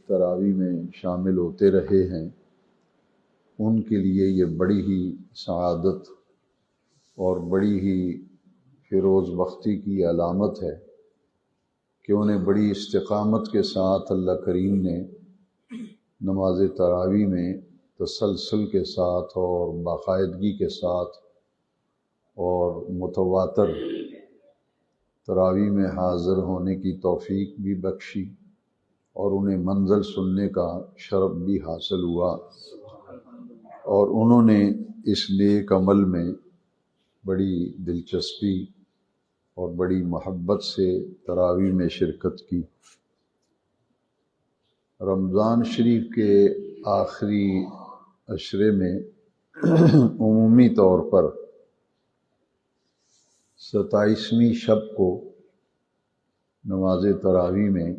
تراویح میں شامل ہوتے رہے ہیں ان کے لیے یہ بڑی ہی سعادت اور بڑی ہی فیروز بختی کی علامت ہے کہ انہیں بڑی استقامت کے ساتھ اللہ کریم نے نماز تراویح میں تسلسل کے ساتھ اور باقاعدگی کے ساتھ اور متواتر تراویح میں حاضر ہونے کی توفیق بھی بخشی اور انہیں منزل سننے کا شرف بھی حاصل ہوا، اور انہوں نے اس نیک عمل میں بڑی دلچسپی اور بڑی محبت سے تراویح میں شرکت کی۔ رمضان شریف کے آخری عشرے میں عمومی طور پر 27ویں شب کو نماز تراویح میں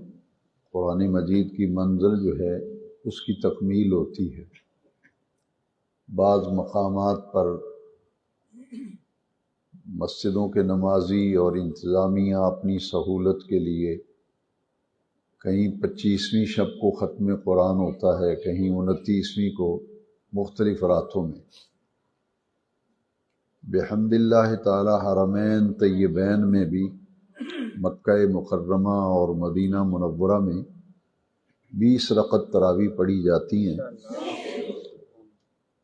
قرآن مجید کی منزل جو ہے اس کی تکمیل ہوتی ہے۔ بعض مقامات پر مسجدوں کے نمازی اور انتظامیہ اپنی سہولت کے لیے کہیں 25ویں شب کو ختم قرآن ہوتا ہے، کہیں 29ویں کو، مختلف راتوں میں۔ بحمد اللہ تعالی حرمین طیبین میں بھی، مکہ مکرمہ اور مدینہ منورہ میں 20 رکعت تراویح پڑھی جاتی ہیں۔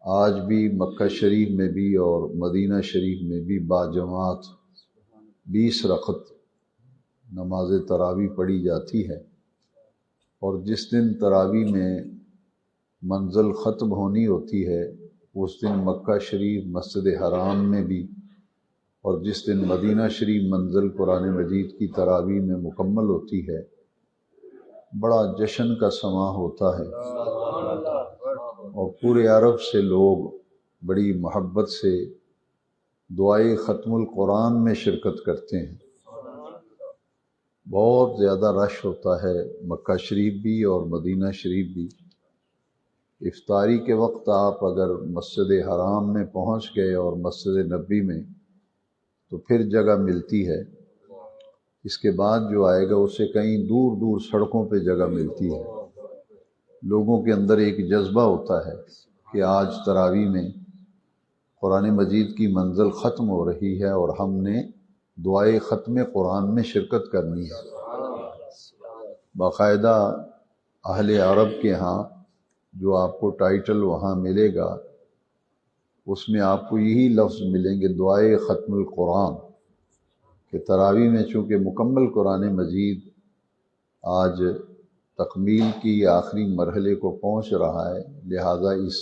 آج بھی مکہ شریف میں بھی اور مدینہ شریف میں بھی باجماعت 20 رکعت نماز تراویح پڑھی جاتی ہے، اور جس دن تراویح میں منزل ختم ہونی ہوتی ہے اس دن مکہ شریف مسجد حرام میں بھی، اور جس دن مدینہ شریف منزل قرآن مجید کی تراویح میں مکمل ہوتی ہے، بڑا جشن کا سماں ہوتا ہے، اور پورے عرب سے لوگ بڑی محبت سے دعائے ختم القرآن میں شرکت کرتے ہیں۔ بہت زیادہ رش ہوتا ہے مکہ شریف بھی اور مدینہ شریف بھی۔ افطاری کے وقت آپ اگر مسجد حرام میں پہنچ گئے اور مسجد نبوی میں تو پھر جگہ ملتی ہے، اس کے بعد جو آئے گا اسے کہیں دور دور سڑکوں پہ جگہ ملتی ہے۔ لوگوں کے اندر ایک جذبہ ہوتا ہے کہ آج تراویح میں قرآن مجید کی منزل ختم ہو رہی ہے اور ہم نے دعائے ختم قرآن میں شرکت کرنی ہے۔ باقاعدہ اہل عرب کے ہاں جو آپ کو ٹائٹل وہاں ملے گا اس میں آپ کو یہی لفظ ملیں گے، دعائے ختم القرآن، کہ تراویح میں چونکہ مکمل قرآن مجید آج تکمیل کی آخری مرحلے کو پہنچ رہا ہے، لہذا اس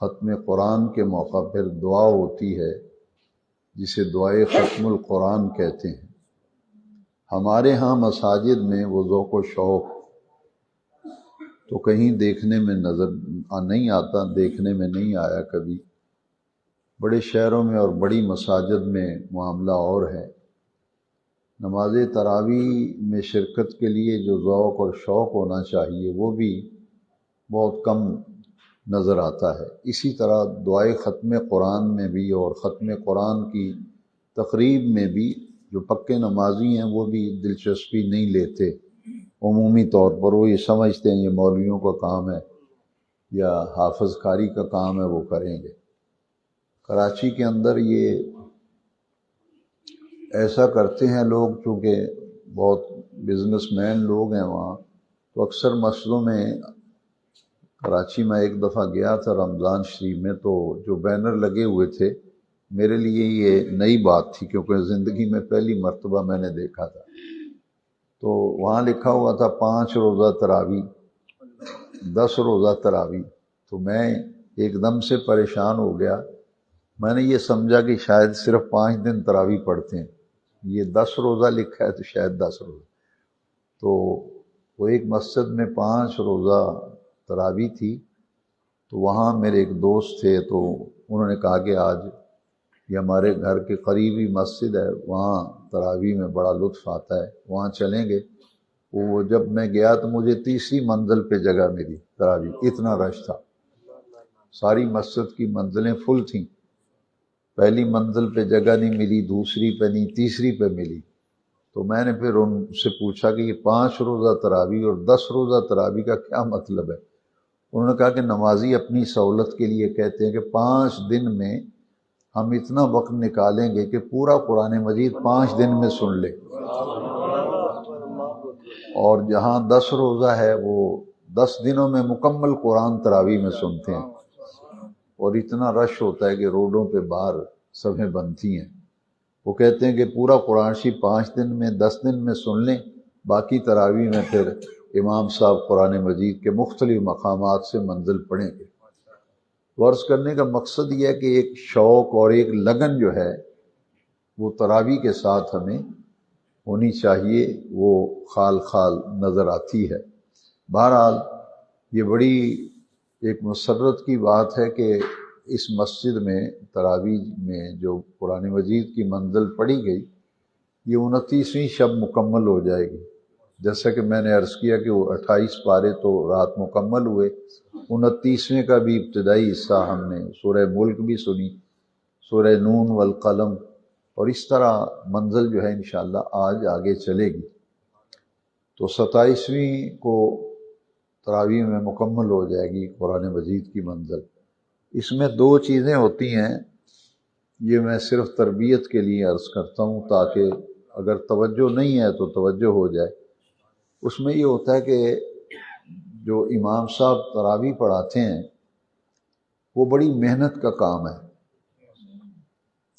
ختم قرآن کے موقع پر دعا ہوتی ہے جسے دعائے ختم القرآن کہتے ہیں۔ ہمارے ہاں مساجد میں وہ ذوق و شوق تو کہیں دیکھنے میں نظر نہیں آتا، دیکھنے میں نہیں آیا کبھی۔ بڑے شہروں میں اور بڑی مساجد میں معاملہ اور ہے۔ نماز تراویح میں شرکت کے لیے جو ذوق اور شوق ہونا چاہیے وہ بھی بہت کم نظر آتا ہے۔ اسی طرح دعائے ختم قرآن میں بھی اور ختم قرآن کی تقریب میں بھی جو پکے نمازی ہیں وہ بھی دلچسپی نہیں لیتے۔ عمومی طور پر وہ یہ سمجھتے ہیں یہ مولویوں کا کام ہے یا حافظ کاری کا کام ہے، وہ کریں گے۔ کراچی کے اندر یہ ایسا کرتے ہیں لوگ، چونکہ بہت بزنس مین لوگ ہیں وہاں، تو اکثر مسجدوں میں، کراچی میں ایک دفعہ گیا تھا رمضان شریف میں، تو جو بینر لگے ہوئے تھے میرے لیے یہ نئی بات تھی کیونکہ زندگی میں پہلی مرتبہ میں نے دیکھا تھا۔ تو وہاں لکھا ہوا تھا 5 روزہ تراویح، 10 روزہ تراویح۔ تو میں ایک دم سے پریشان ہو گیا، میں نے یہ سمجھا کہ شاید صرف 5 دن تراویح پڑھتے ہیں، یہ 10 روزہ لکھا ہے تو شاید 10 روزہ۔ تو وہ ایک مسجد میں 5 روزہ تراویح تھی، تو وہاں میرے ایک دوست تھے، تو انہوں نے کہا کہ آج یہ ہمارے گھر کے قریبی مسجد ہے، وہاں تراویح میں بڑا لطف آتا ہے، وہاں چلیں گے۔ وہ جب میں گیا تو مجھے 3ری منزل پہ جگہ ملی تراویح، اتنا رش تھا، ساری مسجد کی منزلیں فل تھیں۔ پہلی منزل پہ جگہ نہیں ملی، دوسری پہ نہیں، تیسری پہ ملی۔ تو میں نے پھر ان سے پوچھا کہ یہ 5 روزہ تراویح اور 10 روزہ تراویح کا کیا مطلب ہے؟ انہوں نے کہا کہ نمازی اپنی سہولت کے لیے کہتے ہیں کہ 5 دن میں ہم اتنا وقت نکالیں گے کہ پورا قرآن مجید 5 دن میں سن لیں، اور جہاں 10 روزہ ہے وہ 10 دنوں میں مکمل قرآن تراویح میں سنتے ہیں، اور اتنا رش ہوتا ہے کہ روڈوں پہ باہر صفیں بنتی ہیں۔ وہ کہتے ہیں کہ پورا قرآن شریف 5 دن میں 10 دن میں سن لیں، باقی تراویح میں پھر امام صاحب قرآن مجید کے مختلف مقامات سے منزل پڑھیں گے۔ عرض کرنے کا مقصد یہ ہے کہ ایک شوق اور ایک لگن جو ہے وہ تراویح کے ساتھ ہمیں ہونی چاہیے، وہ خال خال نظر آتی ہے۔ بہرحال یہ بڑی ایک مسرت کی بات ہے کہ اس مسجد میں تراویح میں جو قرآن مجید کی منزل پڑھی گئی یہ 29ویں شب مکمل ہو جائے گی۔ جیسا کہ میں نے عرض کیا کہ وہ 28 پارے تو رات مکمل ہوئے، 29ویں کا بھی ابتدائی حصہ ہم نے سورہ ملک بھی سنی، سورہ نون والقلم، اور اس طرح منزل جو ہے انشاءاللہ آج آگے چلے گی۔ تو 27ویں کو تراویح میں مکمل ہو جائے گی قرآن مجید کی منزل۔ اس میں 2 چیزیں ہوتی ہیں، یہ میں صرف تربیت کے لیے عرض کرتا ہوں تاکہ اگر توجہ نہیں ہے تو توجہ ہو جائے۔ اس میں یہ ہوتا ہے کہ جو امام صاحب تراویح پڑھاتے ہیں وہ بڑی محنت کا کام ہے۔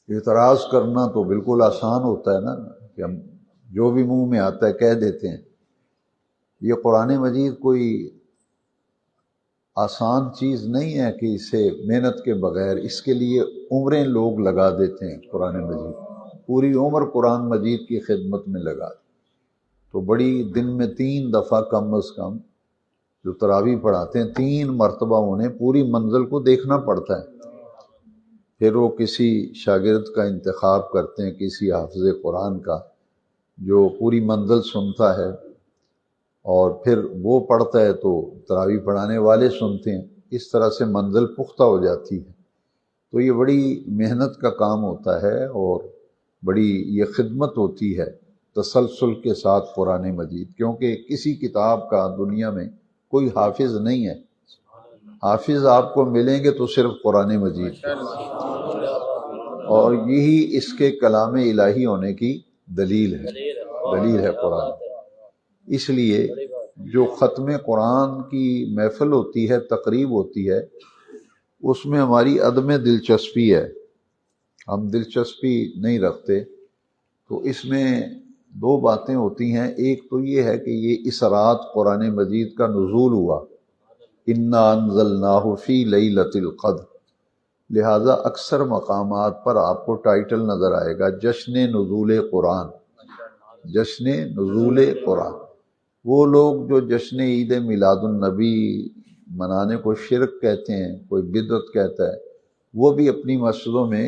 اعتراض کرنا تو بالکل آسان ہوتا ہے نا، کہ ہم جو بھی منہ میں آتا ہے کہہ دیتے ہیں۔ یہ قرآن مجید کوئی آسان چیز نہیں ہے کہ اسے محنت کے بغیر، اس کے لیے عمریں لوگ لگا دیتے ہیں، قرآن مجید پوری عمر قرآن مجید کی خدمت میں لگا دیں۔ تو بڑی دن میں 3 دفعہ کم از کم جو تراویح پڑھاتے ہیں 3 مرتبہ انہیں پوری منزل کو دیکھنا پڑتا ہے۔ پھر وہ کسی شاگرد کا انتخاب کرتے ہیں، کسی حافظ قرآن کا جو پوری منزل سنتا ہے، اور پھر وہ پڑھتا ہے تو تراویح پڑھانے والے سنتے ہیں، اس طرح سے منزل پختہ ہو جاتی ہے۔ تو یہ بڑی محنت کا کام ہوتا ہے اور بڑی یہ خدمت ہوتی ہے تسلسل کے ساتھ قرآن مجید، کیونکہ کسی کتاب کا دنیا میں کوئی حافظ نہیں ہے۔ حافظ آپ کو ملیں گے تو صرف قرآن مجید، اور یہی اس کے کلام الہی ہونے کی دلیل ہے قرآن۔ اس لیے جو ختم قرآن کی محفل ہوتی ہے، تقریب ہوتی ہے، اس میں ہماری عدم دلچسپی ہے، ہم دلچسپی نہیں رکھتے۔ تو اس میں 2 باتیں ہوتی ہیں، ایک تو یہ ہے کہ یہ اس رات قرآن مجید کا نزول ہوا، انا انزلناہ فی لیلۃ القدر، لہذا اکثر مقامات پر آپ کو ٹائٹل نظر آئے گا جشن نزول قرآن، جشن نزول قرآن۔ وہ لوگ جو جشن عید میلاد النبی منانے کو شرک کہتے ہیں، کوئی بدعت کہتا ہے، وہ بھی اپنی مسجدوں میں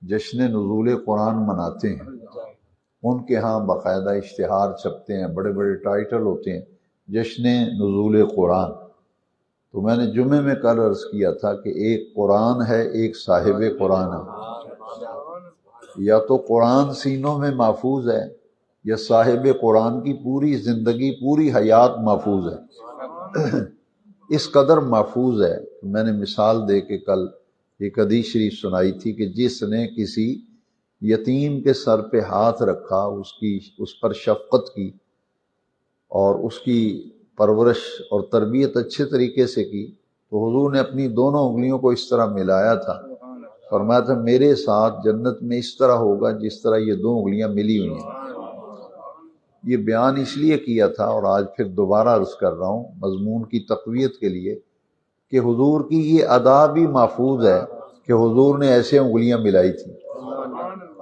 جشن نزول قرآن مناتے ہیں۔ ان کے ہاں باقاعدہ اشتہار چھپتے ہیں، بڑے بڑے ٹائٹل ہوتے ہیں جشن نزول قرآن۔ تو میں نے جمعے میں کل عرض کیا تھا کہ ایک قرآن ہے، ایک صاحب قرآن ہے۔ یا تو قرآن سینوں میں محفوظ ہے یا صاحب قرآن کی پوری زندگی، پوری حیات محفوظ ہے، اس قدر محفوظ ہے۔ میں نے مثال دے کے کل ایک حدیث شریف سنائی تھی کہ جس نے کسی یتیم کے سر پہ ہاتھ رکھا، اس پر شفقت کی اور اس کی پرورش اور تربیت اچھے طریقے سے کی، تو حضور نے اپنی دونوں انگلیوں کو اس طرح ملایا تھا، فرمایا تھا میرے ساتھ جنت میں اس طرح ہوگا جس طرح یہ 2 انگلیاں ملی ہوئی ہیں۔ یہ بیان اس لیے کیا تھا اور آج پھر دوبارہ عرض کر رہا ہوں مضمون کی تقویت کے لیے کہ حضور کی یہ ادا بھی محفوظ ہے کہ حضور نے ایسے انگلیاں ملائی تھیں۔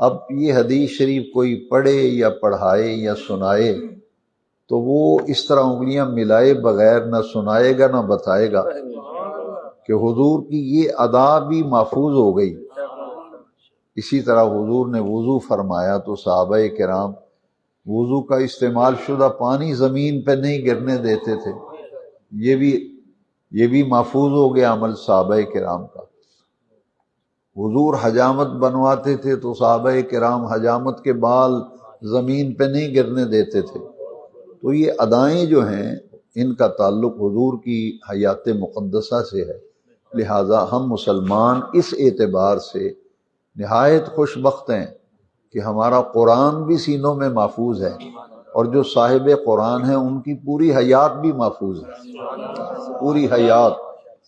اب یہ حدیث شریف کوئی پڑھے یا پڑھائے یا سنائے تو وہ اس طرح انگلیاں ملائے بغیر نہ سنائے گا نہ بتائے گا کہ حضور کی یہ ادا بھی محفوظ ہو گئی۔ اسی طرح حضور نے وضو فرمایا تو صحابہ کرام وضو کا استعمال شدہ پانی زمین پہ نہیں گرنے دیتے تھے، یہ بھی محفوظ ہو گیا عمل صحابہ کرام کا۔ حضور حجامت بنواتے تھے تو صحابہ کرام حجامت کے بال زمین پہ نہیں گرنے دیتے تھے۔ تو یہ ادائیں جو ہیں ان کا تعلق حضور کی حیات مقدسہ سے ہے، لہٰذا ہم مسلمان اس اعتبار سے نہایت خوش بخت ہیں کہ ہمارا قرآن بھی سینوں میں محفوظ ہے، اور جو صاحب قرآن ہیں ان کی پوری حیات بھی محفوظ ہے، پوری حیات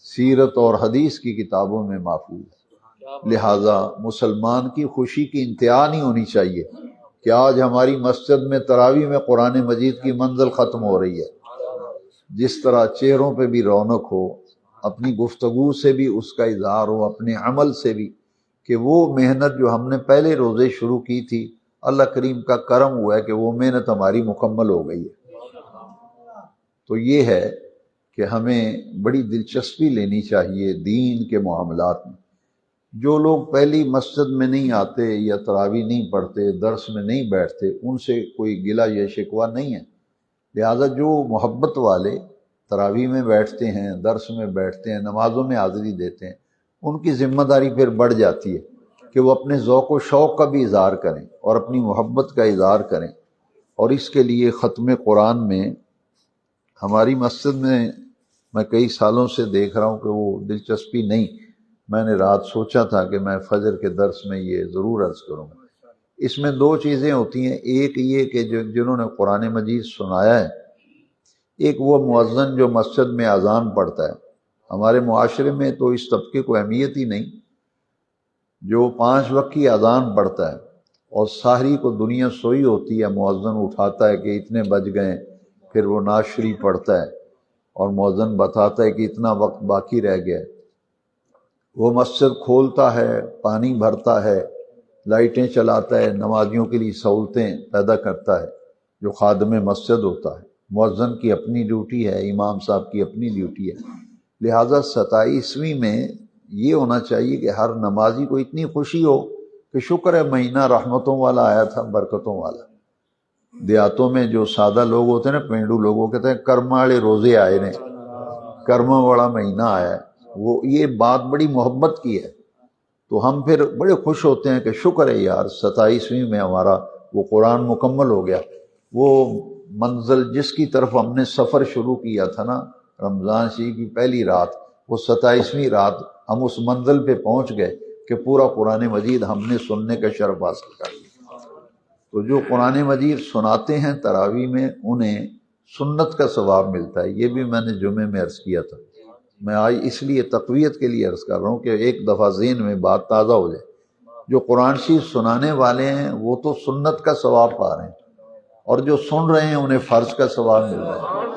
سیرت اور حدیث کی کتابوں میں محفوظ ہے۔ لہٰذا مسلمان کی خوشی کی انتہا نہیں ہونی چاہیے کہ آج ہماری مسجد میں تراویح میں قرآن مجید کی منزل ختم ہو رہی ہے۔ جس طرح چہروں پہ بھی رونق ہو، اپنی گفتگو سے بھی اس کا اظہار ہو، اپنے عمل سے بھی، کہ وہ محنت جو ہم نے پہلے روزے شروع کی تھی، اللہ کریم کا کرم ہوا ہے کہ وہ محنت ہماری مکمل ہو گئی ہے۔ تو یہ ہے کہ ہمیں بڑی دلچسپی لینی چاہیے دین کے معاملات میں۔ جو لوگ پہلی مسجد میں نہیں آتے یا تراویح نہیں پڑھتے، درس میں نہیں بیٹھتے، ان سے کوئی گلہ یا شکوہ نہیں ہے۔ لہٰذا جو محبت والے تراویح میں بیٹھتے ہیں، درس میں بیٹھتے ہیں، نمازوں میں حاضری دیتے ہیں، ان کی ذمہ داری پھر بڑھ جاتی ہے کہ وہ اپنے ذوق و شوق کا بھی اظہار کریں اور اپنی محبت کا اظہار کریں۔ اور اس کے لیے ختم قرآن میں ہماری مسجد میں کئی سالوں سے دیکھ رہا ہوں کہ وہ دلچسپی نہیں۔ میں نے رات سوچا تھا کہ میں فجر کے درس میں یہ ضرور عرض کروں گا۔ اس میں دو چیزیں ہوتی ہیں، ایک یہ کہ جنہوں نے قرآن مجید سنایا ہے، ایک وہ مؤذن جو مسجد میں اذان پڑھتا ہے۔ ہمارے معاشرے میں تو اس طبقے کو اہمیت ہی نہیں، جو 5 وقت کی اذان پڑھتا ہے اور سحری کو دنیا سوئی ہوتی ہے، مؤذن اٹھاتا ہے کہ اتنے بج گئے، پھر وہ نعت شریف پڑھتا ہے اور مؤذن بتاتا ہے کہ اتنا وقت باقی رہ گیا ہے۔ وہ مسجد کھولتا ہے، پانی بھرتا ہے، لائٹیں چلاتا ہے، نمازیوں کے لیے سہولتیں پیدا کرتا ہے، جو خادم مسجد ہوتا ہے۔ مؤذن کی اپنی ڈیوٹی ہے، امام صاحب کی اپنی ڈیوٹی ہے۔ لہٰذا 27ویں میں یہ ہونا چاہیے کہ ہر نمازی کو اتنی خوشی ہو کہ شکر ہے مہینہ رحمتوں والا آیا تھا، برکتوں والا۔ دیہاتوں میں جو سادہ لوگ ہوتے ہیں نا، پینڈو لوگوں کہتے ہیں کرما والے روزے آئے نے، کرما والا مہینہ آیا ہے، وہ یہ بات بڑی محبت کی ہے۔ تو ہم پھر بڑے خوش ہوتے ہیں کہ شکر ہے یار 27ویں میں ہمارا وہ قرآن مکمل ہو گیا۔ وہ منزل جس کی طرف ہم نے سفر شروع کیا تھا نا، رمضان شریف کی پہلی رات، وہ 27ویں رات ہم اس منزل پہ پہنچ گئے کہ پورا قرآن مجید ہم نے سننے کا شرف حاصل کر لیا۔ تو جو قرآن مجید سناتے ہیں تراویح میں، انہیں سنت کا ثواب ملتا ہے۔ یہ بھی میں نے جمعے میں عرض کیا تھا۔ میں آج اس لیے تقویت کے لیے عرض کر رہا ہوں کہ ایک دفعہ ذہن میں بات تازہ ہو جائے۔ جو قرآن شریف سنانے والے ہیں وہ تو سنت کا ثواب پا رہے ہیں، اور جو سن رہے ہیں انہیں فرض کا ثواب مل رہا ہے۔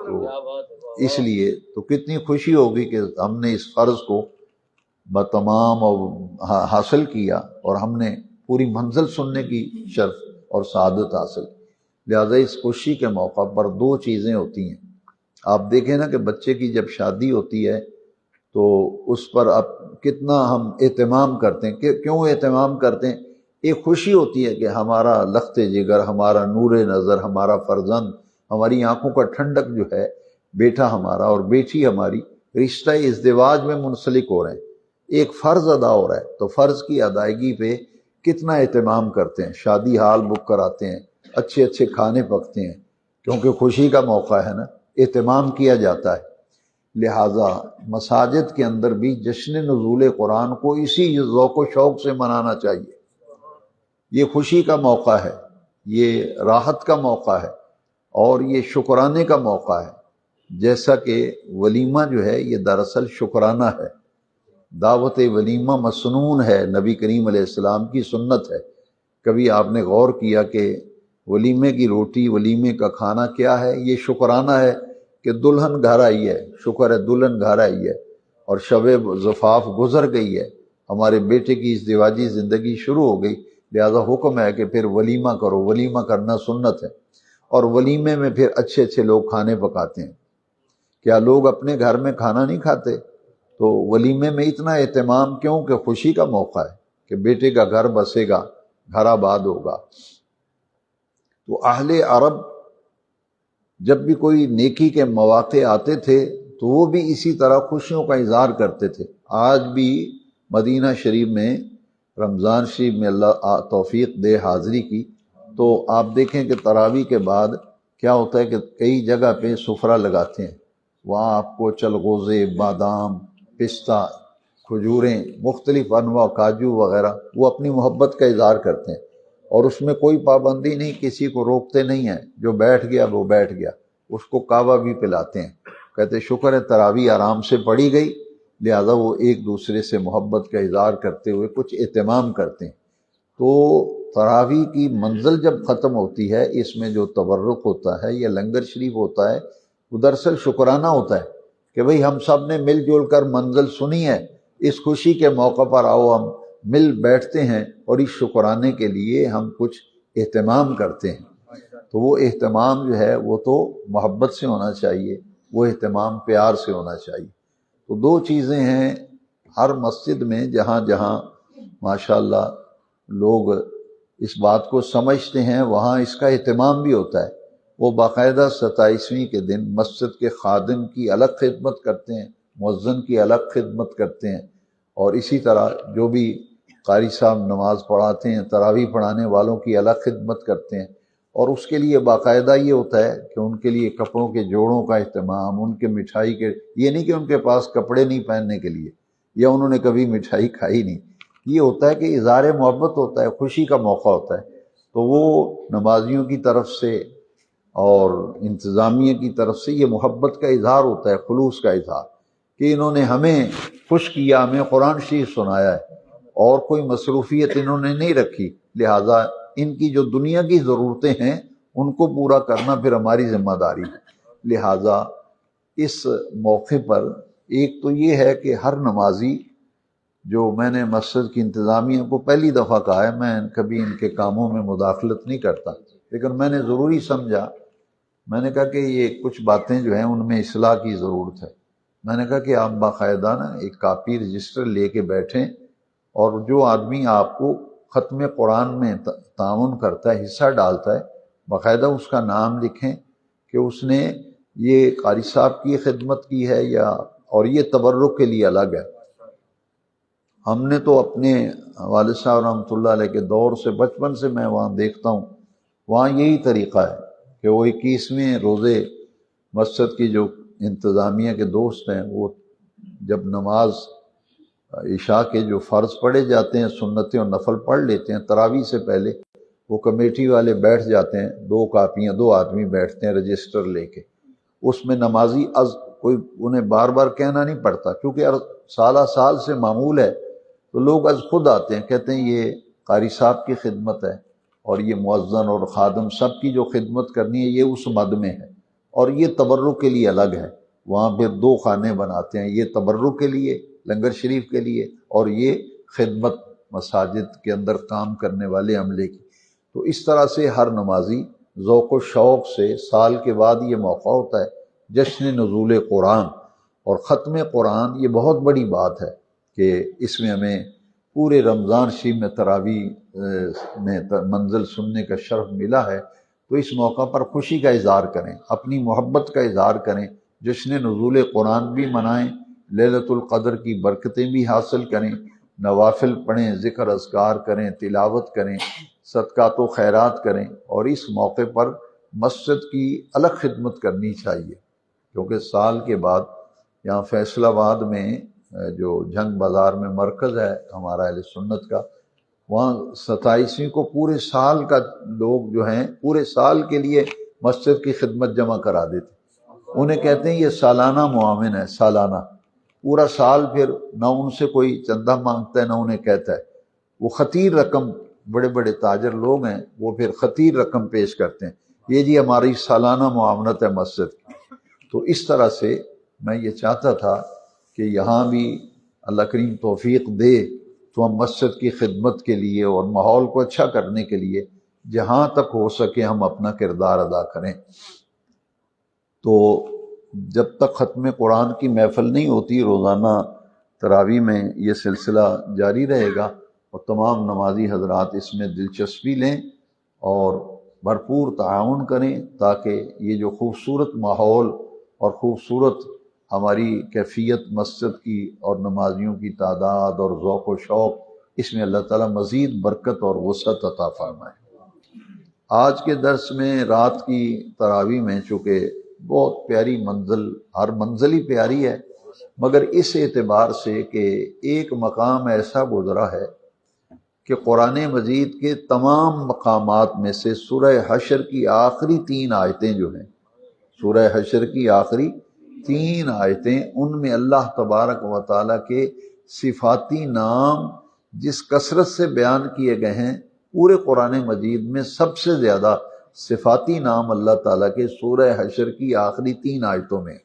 تو اس لیے تو کتنی خوشی ہوگی کہ ہم نے اس فرض کو بتمام حاصل کیا اور ہم نے پوری منزل سننے کی شرف اور سعادت حاصل۔ لہذا اس خوشی کے موقع پر 2 چیزیں ہوتی ہیں۔ آپ دیکھیں نا کہ بچے کی جب شادی ہوتی ہے تو اس پر اب کتنا ہم اہتمام کرتے ہیں۔ کیوں اہتمام کرتے ہیں؟ ایک خوشی ہوتی ہے کہ ہمارا لخت جگر، ہمارا نور نظر، ہمارا فرزند، ہماری آنکھوں کا ٹھنڈک جو ہے، بیٹا ہمارا اور بیٹی ہماری رشتہ ازدواج میں منسلک ہو رہے ہیں، ایک فرض ادا ہو رہا ہے۔ تو فرض کی ادائیگی پہ کتنا اہتمام کرتے ہیں، شادی ہال بک کراتے ہیں، اچھے اچھے کھانے پکتے ہیں، کیونکہ خوشی کا موقع ہے نا، اہتمام کیا جاتا ہے۔ لہٰذا مساجد کے اندر بھی جشن نزول قرآن کو اسی ذوق و شوق سے منانا چاہیے۔ یہ خوشی کا موقع ہے، یہ راحت کا موقع ہے، اور یہ شکرانے کا موقع ہے۔ جیسا کہ ولیمہ جو ہے یہ دراصل شکرانہ ہے، دعوت ولیمہ مسنون ہے، نبی کریم علیہ السلام کی سنت ہے۔ کبھی آپ نے غور کیا کہ ولیمے کی روٹی، ولیمے کا کھانا کیا ہے؟ یہ شکرانہ ہے کہ دلہن گھر آئی ہے، شکر ہے دلہن گھر آئی ہے اور شب زفاف گزر گئی ہے، ہمارے بیٹے کی ازدواجی زندگی شروع ہو گئی، لہذا حکم ہے کہ پھر ولیمہ کرو۔ ولیمہ کرنا سنت ہے، اور ولیمے میں پھر اچھے اچھے لوگ کھانے پکاتے ہیں۔ کیا لوگ اپنے گھر میں کھانا نہیں کھاتے؟ تو ولیمے میں اتنا اہتمام کیوں؟ کہ خوشی کا موقع ہے کہ بیٹے کا گھر بسے گا، گھر آباد ہوگا۔ تو اہل عرب جب بھی کوئی نیکی کے مواقع آتے تھے تو وہ بھی اسی طرح خوشیوں کا اظہار کرتے تھے۔ آج بھی مدینہ شریف میں رمضان شریف میں اللہ توفیق دے حاضری کی، تو آپ دیکھیں کہ تراویح کے بعد کیا ہوتا ہے کہ کئی جگہ پہ سفرہ لگاتے ہیں، وہاں آپ کو چلغوزے، بادام، پستہ، کھجوریں، مختلف انواع کاجو وغیرہ، وہ اپنی محبت کا اظہار کرتے ہیں، اور اس میں کوئی پابندی نہیں، کسی کو روکتے نہیں ہیں، جو بیٹھ گیا وہ بیٹھ گیا، اس کو کعوہ بھی پلاتے ہیں، کہتے شکر ہے تراویح آرام سے پڑھی گئی، لہذا وہ ایک دوسرے سے محبت کا اظہار کرتے ہوئے کچھ اہتمام کرتے ہیں۔ تو تراویح کی منزل جب ختم ہوتی ہے، اس میں جو تبرک ہوتا ہے یا لنگر شریف ہوتا ہے، وہ دراصل شکرانہ ہوتا ہے کہ بھئی ہم سب نے مل جل کر منزل سنی ہے، اس خوشی کے موقع پر آؤ ہم مل بیٹھتے ہیں اور اس شکرانے کے لیے ہم کچھ اہتمام کرتے ہیں۔ تو وہ اہتمام جو ہے وہ تو محبت سے ہونا چاہیے، وہ اہتمام پیار سے ہونا چاہیے۔ تو دو چیزیں ہیں ہر مسجد میں، جہاں جہاں ماشاءاللہ لوگ اس بات کو سمجھتے ہیں وہاں اس کا اہتمام بھی ہوتا ہے۔ وہ باقاعدہ 27ویں کے دن مسجد کے خادم کی الگ خدمت کرتے ہیں، مؤذن کی الگ خدمت کرتے ہیں، اور اسی طرح جو بھی قاری صاحب نماز پڑھاتے ہیں، تراویح پڑھانے والوں کی الگ خدمت کرتے ہیں، اور اس کے لیے باقاعدہ یہ ہوتا ہے کہ ان کے لیے کپڑوں کے جوڑوں کا اہتمام، ان کے مٹھائی کے، یہ نہیں کہ ان کے پاس کپڑے نہیں پہننے کے لیے یا انہوں نے کبھی مٹھائی کھائی نہیں، یہ ہوتا ہے کہ اظہار محبت ہوتا ہے، خوشی کا موقع ہوتا ہے۔ تو وہ نمازیوں کی طرف سے اور انتظامیہ کی طرف سے یہ محبت کا اظہار ہوتا ہے، خلوص کا اظہار، کہ انہوں نے ہمیں خوش کیا، ہمیں قرآن شریف سنایا ہے، اور کوئی مصروفیت انہوں نے نہیں رکھی، لہٰذا ان کی جو دنیا کی ضرورتیں ہیں ان کو پورا کرنا پھر ہماری ذمہ داری ہے۔ لہٰذا اس موقع پر ایک تو یہ ہے کہ ہر نمازی، جو میں نے مسجد کی انتظامیہ کو پہلی دفعہ کہا ہے، میں کبھی ان کے کاموں میں مداخلت نہیں کرتا، لیکن میں نے ضروری سمجھا، میں نے کہا کہ یہ کچھ باتیں جو ہیں ان میں اصلاح کی ضرورت ہے۔ میں نے کہا کہ آپ باقاعدہ نا ایک کاپی رجسٹر لے کے بیٹھیں، اور جو آدمی آپ کو ختم قرآن میں تعاون کرتا ہے، حصہ ڈالتا ہے، باقاعدہ اس کا نام لکھیں کہ اس نے یہ قاری صاحب کی خدمت کی ہے، یا اور یہ تبرک کے لیے الگ ہے۔ ہم نے تو اپنے والد صاحب رحمۃ اللہ علیہ کے دور سے، بچپن سے میں وہاں دیکھتا ہوں، وہاں یہی طریقہ ہے کہ وہ 21ویں روزے مسجد کی جو انتظامیہ کے دوست ہیں، وہ جب نماز عشاء کے جو فرض پڑھے جاتے ہیں، سنتیں اور نفل پڑھ لیتے ہیں، تراویح سے پہلے وہ کمیٹی والے بیٹھ جاتے ہیں، 2 کاپیاں، 2 آدمی بیٹھتے ہیں رجسٹر لے کے، اس میں نمازی کوئی انہیں بار بار کہنا نہیں پڑتا، کیونکہ سالہ سال سے معمول ہے، تو لوگ از خود آتے ہیں، کہتے ہیں یہ قاری صاحب کی خدمت ہے، اور یہ مؤذن اور خادم سب کی جو خدمت کرنی ہے یہ اس مد میں ہے، اور یہ تبرک کے لیے الگ ہے۔ وہاں پھر 2 خانے بناتے ہیں، یہ تبرک کے لیے لنگر شریف کے لیے، اور یہ خدمت مساجد کے اندر کام کرنے والے عملے کی۔ تو اس طرح سے ہر نمازی ذوق و شوق سے، سال کے بعد یہ موقع ہوتا ہے جشن نزول قرآن اور ختم قرآن، یہ بہت بڑی بات ہے کہ اس میں ہمیں پورے رمضان شریف میں تراویح میں منزل سننے کا شرف ملا ہے، تو اس موقع پر خوشی کا اظہار کریں، اپنی محبت کا اظہار کریں، جشن نزول قرآن بھی منائیں، لیلۃ القدر کی برکتیں بھی حاصل کریں، نوافل پڑھیں، ذکر اذکار کریں، تلاوت کریں، صدقات و خیرات کریں، اور اس موقع پر مسجد کی الگ خدمت کرنی چاہیے، کیونکہ سال کے بعد یہاں فیصل آباد میں جو جھنگ بازار میں مرکز ہے ہمارا اہل سنت کا، وہاں 27ویں کو پورے سال کا لوگ جو ہیں پورے سال کے لیے مسجد کی خدمت جمع کرا دیتے، انہیں کہتے ہیں یہ سالانہ معاون ہے، سالانہ، پورا سال پھر نہ ان سے کوئی چندہ مانگتا ہے نہ انہیں کہتا ہے، وہ خطیر رقم، بڑے بڑے تاجر لوگ ہیں وہ پھر خطیر رقم پیش کرتے ہیں، یہ جی ہماری سالانہ معاونت ہے مسجد کی۔ تو اس طرح سے میں یہ چاہتا تھا کہ یہاں بھی اللہ کریم توفیق دے تو ہم مسجد کی خدمت کے لیے اور ماحول کو اچھا کرنے کے لیے جہاں تک ہو سکے ہم اپنا کردار ادا کریں۔ تو جب تک ختم قرآن کی محفل نہیں ہوتی، روزانہ تراویح میں یہ سلسلہ جاری رہے گا، اور تمام نمازی حضرات اس میں دلچسپی لیں اور بھرپور تعاون کریں، تاکہ یہ جو خوبصورت ماحول اور خوبصورت ہماری کیفیت مسجد کی اور نمازیوں کی تعداد اور ذوق و شوق اس میں اللہ تعالیٰ مزید برکت اور وسعت عطا فرمائے۔ آج کے درس میں رات کی تراویح میں چونکہ بہت پیاری منزل، ہر منزل ہی پیاری ہے، مگر اس اعتبار سے کہ ایک مقام ایسا گزرا ہے کہ قرآن مجید کے تمام مقامات میں سے سورہ حشر کی آخری 3 آیتیں جو ہیں، سورہ حشر کی آخری 3 آیتیں، ان میں اللہ تبارک و تعالیٰ کے صفاتی نام جس کثرت سے بیان کیے گئے ہیں، پورے قرآن مجید میں سب سے زیادہ صفاتی نام اللہ تعالیٰ کے سورہ حشر کی آخری 3 آیتوں میں۔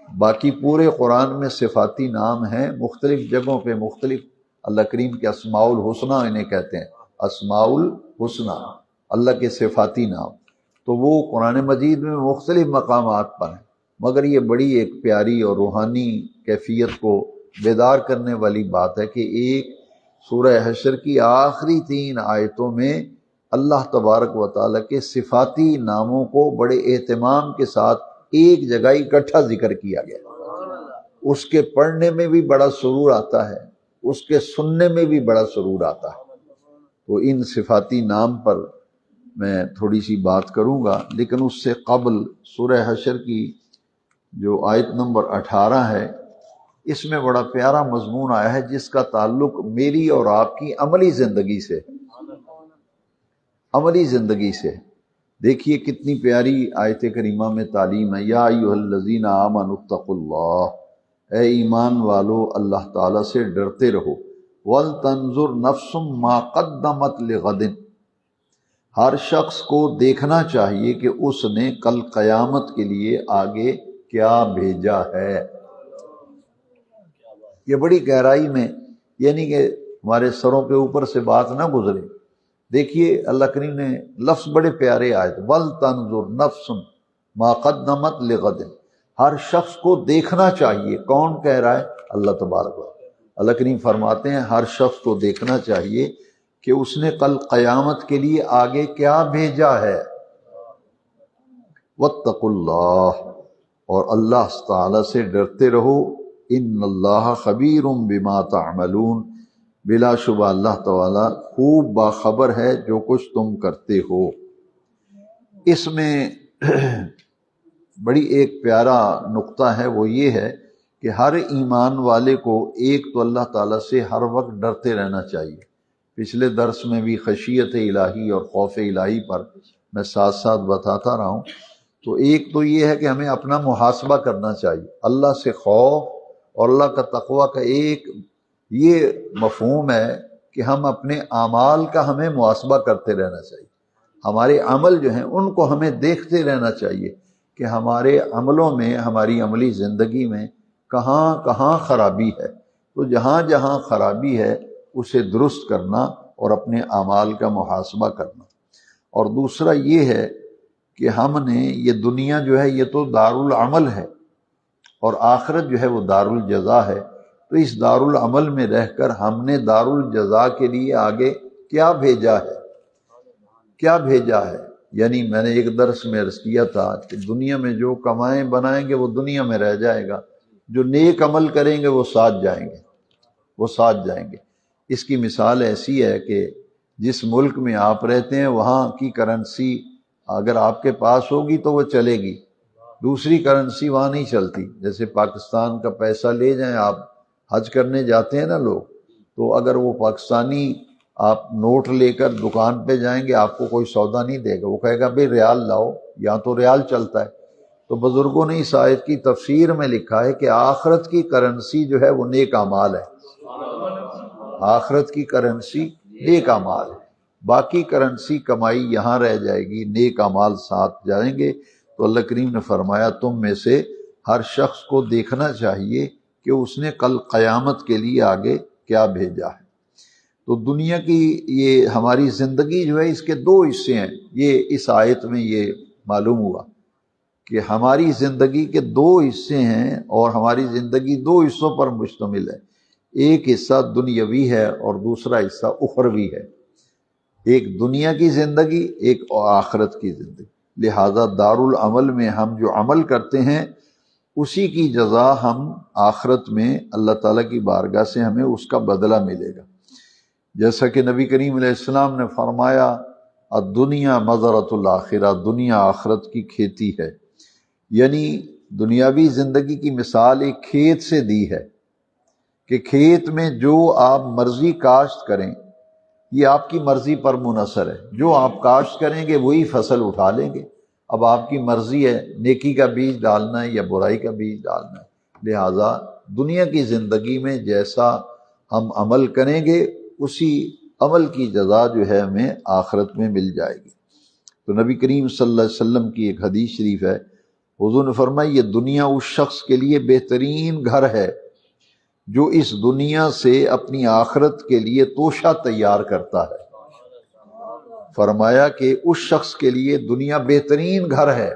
باقی پورے قرآن میں صفاتی نام ہیں، مختلف جگہوں پہ مختلف، اللہ کریم کے اسماء الحسنہ انہیں کہتے ہیں، اسماء الحسنہ اللہ کے صفاتی نام، تو وہ قرآن مجید میں مختلف مقامات پر ہیں، مگر یہ بڑی ایک پیاری اور روحانی کیفیت کو بیدار کرنے والی بات ہے کہ ایک سورہ حشر کی آخری 3 آیتوں میں اللہ تبارک و تعالیٰ کے صفاتی ناموں کو بڑے اہتمام کے ساتھ ایک جگہ اکٹھا ذکر کیا گیا۔ اس کے پڑھنے میں بھی بڑا سرور آتا ہے، اس کے سننے میں بھی بڑا سرور آتا ہے۔ تو ان صفاتی نام پر میں تھوڑی سی بات کروں گا، لیکن اس سے قبل سورہ حشر کی جو آیت نمبر 18 ہے، اس میں بڑا پیارا مضمون آیا ہے جس کا تعلق میری اور آپ کی عملی زندگی سے، عملی زندگی سے۔ دیکھیے کتنی پیاری آیت کریمہ میں تعلیم ہے، یا ایھا الذین آمنوا اتقوا اللہ، اے ایمان والو اللہ تعالیٰ سے ڈرتے رہو، وَلْتَنْظُرْ نَفْسٌ مَا قَدَّمَتْ لِغَدٍ، ہر شخص کو دیکھنا چاہیے کہ اس نے کل قیامت کے لیے آگے کیا بھیجا ہے۔ یہ بڑی گہرائی میں، یعنی کہ ہمارے سروں کے اوپر سے بات نہ گزرے۔ دیکھیے اللہ کریم نے لفظ بڑے پیارے آئے، وَلْتَنْظُرْ نَفْسٌ مَا قَدَّمَتْ لِغَدٍ، ہر شخص کو دیکھنا چاہیے۔ کون کہہ رہا ہے؟ اللہ تبارک و تعالیٰ۔ اللہ کریم فرماتے ہیں ہر شخص کو دیکھنا چاہیے کہ اس نے کل قیامت کے لیے آگے کیا بھیجا ہے۔ وَاتَّقُوا اللَّهَ، اور اللہ تعالیٰ سے ڈرتے رہو، ان اللہ خبیر بما تعملون، بلا شبہ اللہ تعالیٰ خوب باخبر ہے جو کچھ تم کرتے ہو۔ اس میں بڑی ایک پیارا نقطہ ہے، وہ یہ ہے کہ ہر ایمان والے کو ایک تو اللہ تعالیٰ سے ہر وقت ڈرتے رہنا چاہیے۔ پچھلے درس میں بھی خشیت الہی اور خوف الہی پر میں ساتھ ساتھ بتاتا رہا ہوں۔ تو ایک تو یہ ہے کہ ہمیں اپنا محاسبہ کرنا چاہیے، اللہ سے خوف اور اللہ کا تقوی کا ایک یہ مفہوم ہے کہ ہم اپنے اعمال کا ہمیں محاسبہ کرتے رہنا چاہیے۔ ہمارے عمل جو ہیں ان کو ہمیں دیکھتے رہنا چاہیے کہ ہمارے عملوں میں، ہماری عملی زندگی میں کہاں کہاں خرابی ہے، تو جہاں جہاں خرابی ہے اسے درست کرنا اور اپنے اعمال کا محاسبہ کرنا۔ اور دوسرا یہ ہے کہ ہم نے یہ دنیا جو ہے یہ تو دار العمل ہے، اور آخرت جو ہے وہ دار الجزا ہے۔ تو اس دار العمل میں رہ کر ہم نے دار الجزا کے لیے آگے کیا بھیجا ہے، کیا بھیجا ہے۔ یعنی میں نے ایک درس میں عرض کیا تھا کہ دنیا میں جو کمائیں بنائیں گے وہ دنیا میں رہ جائے گا، جو نیک عمل کریں گے وہ ساتھ جائیں گے، وہ ساتھ جائیں گے۔ اس کی مثال ایسی ہے کہ جس ملک میں آپ رہتے ہیں وہاں کی کرنسی اگر آپ کے پاس ہوگی تو وہ چلے گی، دوسری کرنسی وہاں نہیں چلتی۔ جیسے پاکستان کا پیسہ لے جائیں، آپ حج کرنے جاتے ہیں نا لوگ، تو اگر وہ پاکستانی آپ نوٹ لے کر دکان پہ جائیں گے آپ کو کوئی سودا نہیں دے گا، وہ کہے گا بھئی ریال لاؤ، یہاں تو ریال چلتا ہے۔ تو بزرگوں نے اس آیت کی تفسیر میں لکھا ہے کہ آخرت کی کرنسی جو ہے وہ نیک اعمال ہے، آخرت کی کرنسی نیک اعمال ہے، باقی کرنسی کمائی یہاں رہ جائے گی، نیک اعمال ساتھ جائیں گے۔ تو اللہ کریم نے فرمایا تم میں سے ہر شخص کو دیکھنا چاہیے کہ اس نے کل قیامت کے لیے آگے کیا بھیجا ہے۔ تو دنیا کی یہ ہماری زندگی جو ہے اس کے 2 حصے ہیں، یہ اس آیت میں یہ معلوم ہوا کہ ہماری زندگی کے 2 حصے ہیں، اور ہماری زندگی 2 حصوں پر مشتمل ہے۔ ایک حصہ دنیاوی ہے اور دوسرا حصہ اخروی ہے، ایک دنیا کی زندگی، ایک آخرت کی زندگی۔ لہذا دار العمل میں ہم جو عمل کرتے ہیں اسی کی جزا ہم آخرت میں اللہ تعالیٰ کی بارگاہ سے ہمیں اس کا بدلہ ملے گا۔ جیسا کہ نبی کریم علیہ السلام نے فرمایا الدنیا مزرعۃ الآخرہ، دنیا آخرت کی کھیتی ہے، یعنی دنیاوی زندگی کی مثال ایک کھیت سے دی ہے کہ کھیت میں جو آپ مرضی کاشت کریں یہ آپ کی مرضی پر منحصر ہے، جو آپ کاشت کریں گے وہی فصل اٹھا لیں گے۔ اب آپ کی مرضی ہے نیکی کا بیج ڈالنا ہے یا برائی کا بیج ڈالنا ہے۔ لہٰذا دنیا کی زندگی میں جیسا ہم عمل کریں گے اسی عمل کی جزا جو ہے ہمیں آخرت میں مل جائے گی۔ تو نبی کریم صلی اللہ علیہ وسلم کی ایک حدیث شریف ہے، حضور نے فرمایا یہ دنیا اس شخص کے لیے بہترین گھر ہے جو اس دنیا سے اپنی آخرت کے لیے توشہ تیار کرتا ہے۔ فرمایا کہ اس شخص کے لیے دنیا بہترین گھر ہے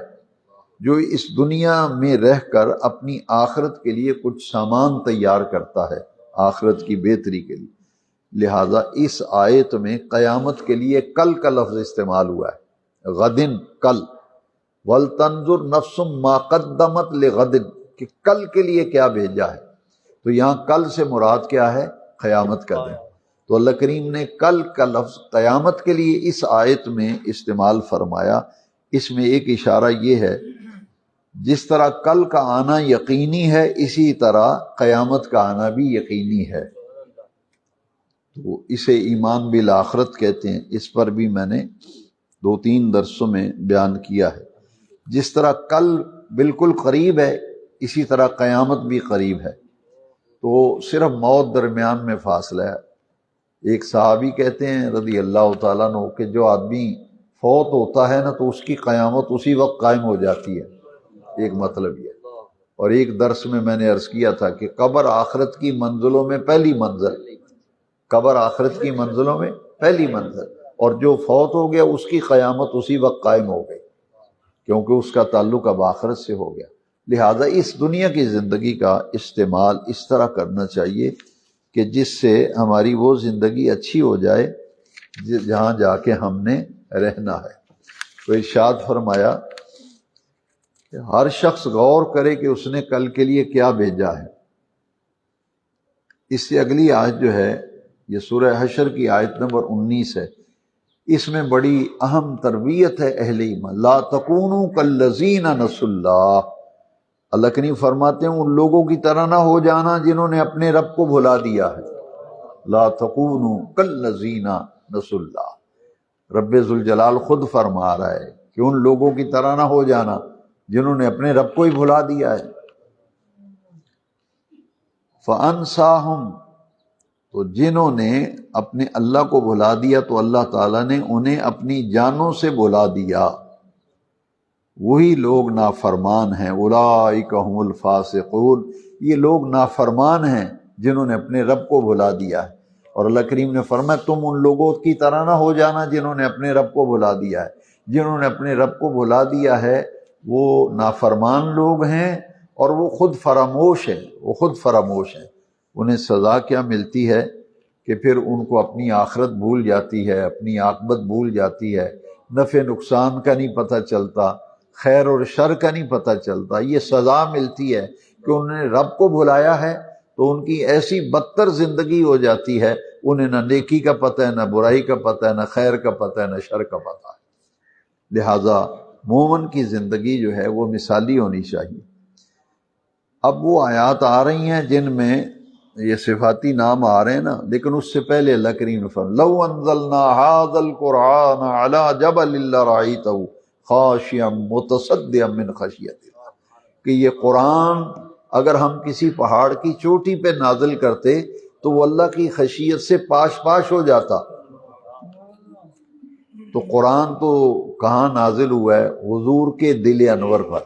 جو اس دنیا میں رہ کر اپنی آخرت کے لیے کچھ سامان تیار کرتا ہے آخرت کی بہتری کے لیے۔ لہٰذا اس آیت میں قیامت کے لیے کل کا لفظ استعمال ہوا ہے، غدن، کل، وَلْتَنْظُرْ نَفْسٌ مَا قَدَّمَتْ لِغَدٍ، کہ کل کے لیے کیا بھیجا ہے۔ تو یہاں کل سے مراد کیا ہے؟ قیامت کا دن۔ تو اللہ کریم نے کل کا لفظ قیامت کے لیے اس آیت میں استعمال فرمایا۔ اس میں ایک اشارہ یہ ہے جس طرح کل کا آنا یقینی ہے اسی طرح قیامت کا آنا بھی یقینی ہے۔ تو اسے ایمان بالآخرت کہتے ہیں، اس پر بھی میں نے 2-3 درسوں میں بیان کیا ہے۔ جس طرح کل بالکل قریب ہے اسی طرح قیامت بھی قریب ہے، تو صرف موت درمیان میں فاصلہ ہے۔ ایک صحابی کہتے ہیں رضی اللہ تعالیٰ عنہ کہ جو آدمی فوت ہوتا ہے نا تو اس کی قیامت اسی وقت قائم ہو جاتی ہے، ایک مطلب یہ۔ اور ایک درس میں نے عرض کیا تھا کہ قبر آخرت کی منزلوں میں پہلی منزل، قبر آخرت کی منزلوں میں پہلی منزل، اور جو فوت ہو گیا اس کی قیامت اسی وقت قائم ہو گئی کیونکہ اس کا تعلق اب آخرت سے ہو گیا۔ لہٰذا اس دنیا کی زندگی کا استعمال اس طرح کرنا چاہیے کہ جس سے ہماری وہ زندگی اچھی ہو جائے جہاں جا کے ہم نے رہنا ہے۔ تو ارشاد فرمایا کہ ہر شخص غور کرے کہ اس نے کل کے لیے کیا بھیجا ہے۔ اس سے اگلی آیت جو ہے یہ سورہ حشر کی آیت نمبر 19 ہے، اس میں بڑی اہم تربیت ہے اہل ایمان۔ لا تکونوا کالذین نسوا اللہ، اللہ کریم فرماتے ہیں ان لوگوں کی طرح نہ ہو جانا جنہوں نے اپنے رب کو بھلا دیا ہے۔ لا تکونوا کالذین نسوا اللہ، رب ذوالجلال خود فرما رہا ہے کہ ان لوگوں کی طرح نہ ہو جانا جنہوں نے اپنے رب کو ہی بھلا دیا ہے۔ فَأَنْسَاهُمْ، تو جنہوں نے اپنے اللہ کو بھلا دیا تو اللہ تعالیٰ نے انہیں اپنی جانوں سے بھلا دیا، وہی لوگ نافرمان ہیں۔ اولئک هم الفاسقون، یہ لوگ نافرمان ہیں جنہوں نے اپنے رب کو بھلا دیا ہے۔ اور اللہ کریم نے فرمایا تم ان لوگوں کی طرح نہ ہو جانا جنہوں نے اپنے رب کو بھلا دیا ہے۔ جنہوں نے اپنے رب کو بھلا دیا ہے وہ نافرمان لوگ ہیں اور وہ خود فراموش ہیں، وہ خود فراموش ہیں۔ انہیں سزا کیا ملتی ہے کہ پھر ان کو اپنی آخرت بھول جاتی ہے، اپنی عاقبت بھول جاتی ہے، نفع نقصان کا نہیں پتہ چلتا، خیر اور شر کا نہیں پتہ چلتا۔ یہ سزا ملتی ہے کہ انہوں نے رب کو بھلایا ہے تو ان کی ایسی بدتر زندگی ہو جاتی ہے، انہیں نہ نیکی کا پتہ ہے، نہ برائی کا پتہ ہے، نہ خیر کا پتہ ہے، نہ شر کا پتہ ہے۔ لہٰذا مومن کی زندگی جو ہے وہ مثالی ہونی چاہیے۔ اب وہ آیات آ رہی ہیں جن میں یہ صفاتی نام آ رہے ہیں نا، لیکن اس سے پہلے اللہ کریم نے فرمایا لو انزلنا هذا القرآن على جبل لرأيته خاشعا متصدعا من خشیۃ اللہ، کہ یہ قرآن اگر ہم کسی پہاڑ کی چوٹی پہ نازل کرتے تو وہ اللہ کی خشیت سے پاش پاش ہو جاتا۔ تو قرآن تو کہاں نازل ہوا ہے؟ حضور کے دل انور پر۔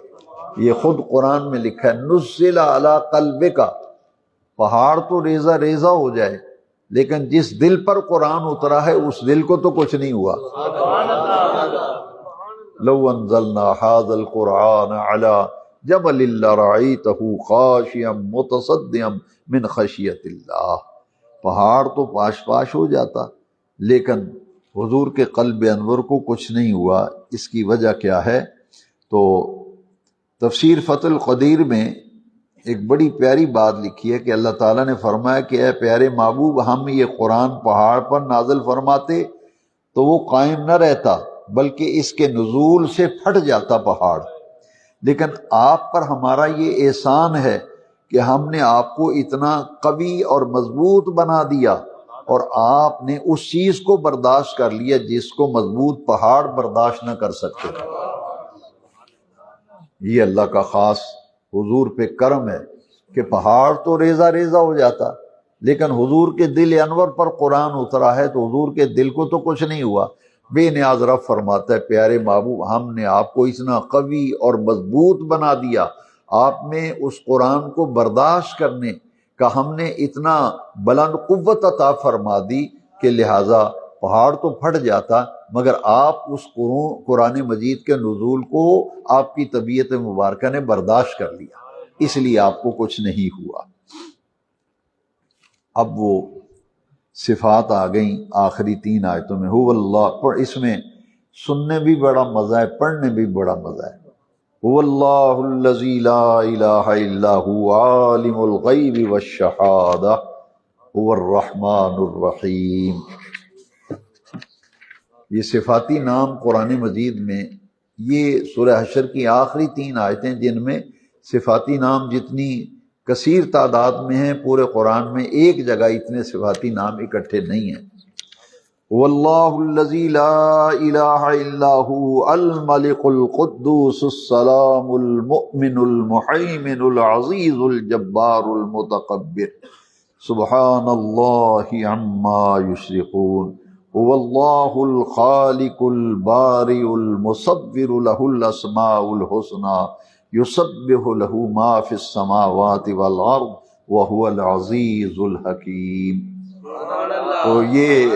یہ خود قرآن میں لکھا ہے نزل علی قلبک، پہاڑ تو ریزہ ریزہ ہو جائے لیکن جس دل پر قرآن اترا ہے اس دل کو تو کچھ نہیں ہوا۔ لو انزلنا هذا القرآن على جبل لرأيته خاشعا متصدعا من خشیۃ اللہ، پہاڑ تو پاش پاش ہو جاتا لیکن حضور کے قلب انور کو کچھ نہیں ہوا۔ اس کی وجہ کیا ہے؟ تو تفسیر فتح القدیر میں ایک بڑی پیاری بات لکھی ہے کہ اللہ تعالیٰ نے فرمایا کہ اے پیارے محبوب، ہم یہ قرآن پہاڑ پر نازل فرماتے تو وہ قائم نہ رہتا بلکہ اس کے نزول سے پھٹ جاتا پہاڑ، لیکن آپ پر ہمارا یہ احسان ہے کہ ہم نے آپ کو اتنا قوی اور مضبوط بنا دیا اور آپ نے اس چیز کو برداشت کر لیا جس کو مضبوط پہاڑ برداشت نہ کر سکتے۔ یہ اللہ کا خاص حضور پہ کرم ہے کہ پہاڑ تو ریزہ ریزہ ہو جاتا، لیکن حضور کے دل انور پر قرآن اترا ہے تو حضور کے دل کو تو کچھ نہیں ہوا۔ بے نیاز رب فرماتا ہے پیارے محبوب، ہم نے آپ کو اتنا قوی اور مضبوط بنا دیا، آپ میں اس قرآن کو برداشت کرنے کا ہم نے اتنا بلند قوت عطا فرما دی کہ لہٰذا پہاڑ تو پھٹ جاتا مگر آپ اس قرآن مجید کے نزول کو آپ کی طبیعت مبارکہ نے برداشت کر لیا، اس لیے آپ کو کچھ نہیں ہوا۔ اب وہ صفات آ گئیں آخری 3 آیتوں میں۔ هو اللہ، اس میں سننے بھی بڑا مزہ ہے، پڑھنے بھی بڑا مزہ ہے۔ هو اللہ الذی لا الہ الا هو عالم الغیب والشہادہ هو الرحمن الرحیم۔ یہ صفاتی نام قرآن مجید میں، یہ سورہ حشر کی آخری 3 آیتیں جن میں صفاتی نام جتنی کثیر تعداد میں ہیں پورے قرآن میں ایک جگہ اتنے صفاتی نام اکٹھے نہیں ہیں۔ واللہ الذی لا الہ الا هو الملک القدوس السلام المؤمن المہیمن العزیز الجبار المتکبر سبحان اللہ عما یشرکون۔ واللہ الخالق البارئ المصور له الاسماء الحسنى یسبح له ما فی السماوات والارض وهو العزیز الحکیم۔ تو یہ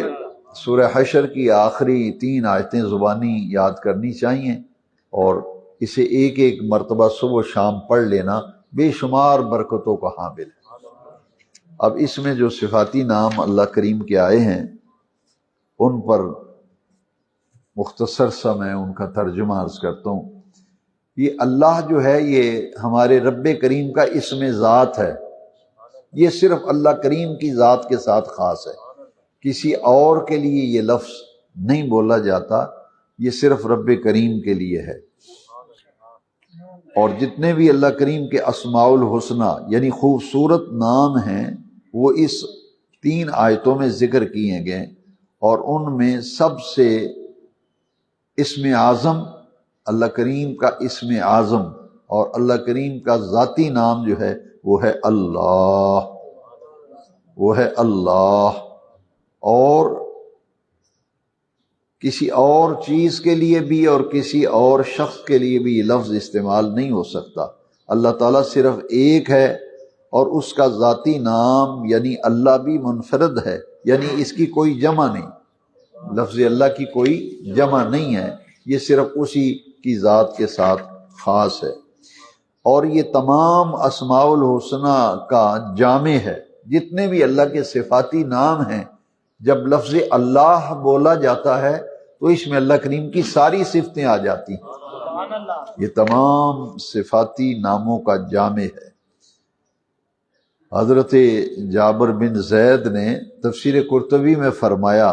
سورہ حشر کی آخری 3 آیتیں زبانی یاد کرنی چاہیے اور اسے ایک ایک مرتبہ صبح و شام پڑھ لینا بے شمار برکتوں کا حامل ہے۔ اب اس میں جو صفاتی نام اللہ کریم کے آئے ہیں ان پر مختصر سا میں ان کا ترجمہ عرض کرتا ہوں۔ یہ اللہ جو ہے یہ ہمارے رب کریم کا اسم ذات ہے، یہ صرف اللہ کریم کی ذات کے ساتھ خاص ہے، کسی اور کے لیے یہ لفظ نہیں بولا جاتا، یہ صرف رب کریم کے لیے ہے۔ اور جتنے بھی اللہ کریم کے اسماء الحسنہ یعنی خوبصورت نام ہیں وہ اس 3 آیتوں میں ذکر کیے گئے، اور ان میں سب سے اسم اعظم اللہ کریم کا اسم اعظم اور اللہ کریم کا ذاتی نام جو ہے وہ ہے اللہ، وہ ہے اللہ۔ اور کسی اور چیز کے لیے بھی اور کسی اور شخص کے لیے بھی یہ لفظ استعمال نہیں ہو سکتا۔ اللہ تعالیٰ صرف ایک ہے اور اس کا ذاتی نام یعنی اللہ بھی منفرد ہے، یعنی اس کی کوئی جمع نہیں، لفظ اللہ کی کوئی جمع نہیں ہے، یہ صرف اسی کی ذات کے ساتھ خاص ہے۔ اور یہ تمام اسماء الحسنہ کا جامع ہے، جتنے بھی اللہ کے صفاتی نام ہیں جب لفظ اللہ بولا جاتا ہے تو اس میں اللہ کریم کی ساری صفتیں آ جاتی ہیں، یہ تمام صفاتی ناموں کا جامع ہے۔ حضرت جابر بن زید نے تفسیر قرطبی میں فرمایا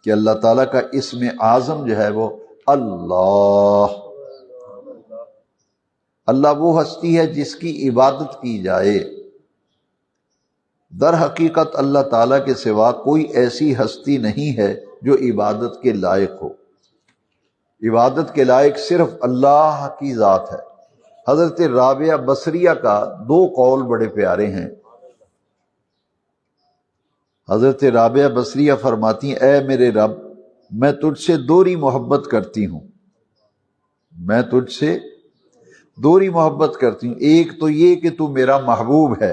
کہ اللہ تعالیٰ کا اسم اعظم جو ہے وہ اللہ، اللہ وہ ہستی ہے جس کی عبادت کی جائے۔ در حقیقت اللہ تعالیٰ کے سوا کوئی ایسی ہستی نہیں ہے جو عبادت کے لائق ہو، عبادت کے لائق صرف اللہ کی ذات ہے۔ حضرت رابعہ بصریہ کا 2 قول بڑے پیارے ہیں۔ حضرت رابعہ بصریہ فرماتی ہیں اے میرے رب، میں تجھ سے دوہری محبت کرتی ہوں، میں تجھ سے دوہری محبت کرتی ہوں، ایک تو یہ کہ تو میرا محبوب ہے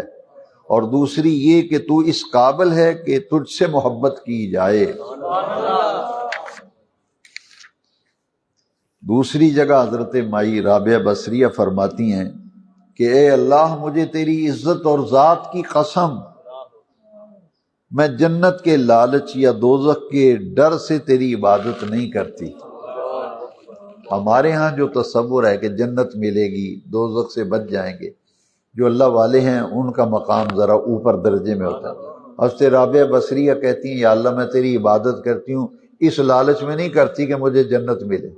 اور دوسری یہ کہ تو اس قابل ہے کہ تجھ سے محبت کی جائے۔ دوسری جگہ حضرت مائی رابعہ بصریہ فرماتی ہیں کہ اے اللہ، مجھے تیری عزت اور ذات کی قسم، میں جنت کے لالچ یا دوزخ کے ڈر سے تیری عبادت نہیں کرتی، ہمارے ہاں جو تصور ہے کہ جنت ملے گی، دوزخ سے بچ جائیں گے، جو اللہ والے ہیں ان کا مقام ذرا اوپر درجے میں ہوتا ہے۔ حضرت رابعہ بصریہ کہتی ہیں یا اللہ میں تیری عبادت کرتی ہوں، اس لالچ میں نہیں کرتی کہ مجھے جنت ملے،